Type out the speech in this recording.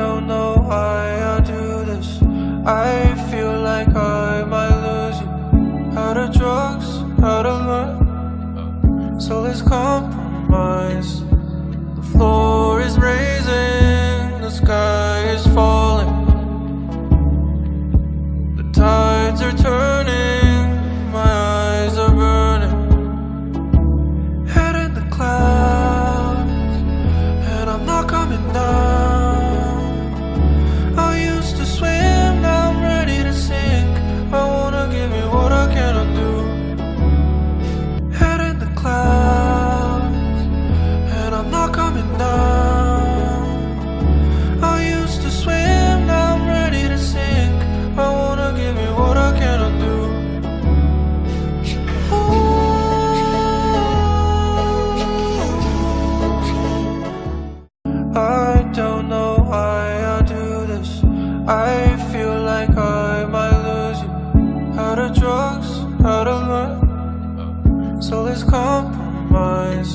don't know why I do this. I feel like I might lose you. Out of drugs, out of love. So let's compromise. The floor is raising, the sky is falling. The tides are turning, my eyes are burning. Head in the clouds, and I'm not coming down. I used to swim, now I'm ready to sink. I wanna give you what I cannot do. Head in the clouds, and I'm not coming down. I used to swim, now I'm ready to sink. I wanna give you what I cannot do. I don't know why I do this. I feel like I might lose you. Out of drugs, out of love. So let's compromise.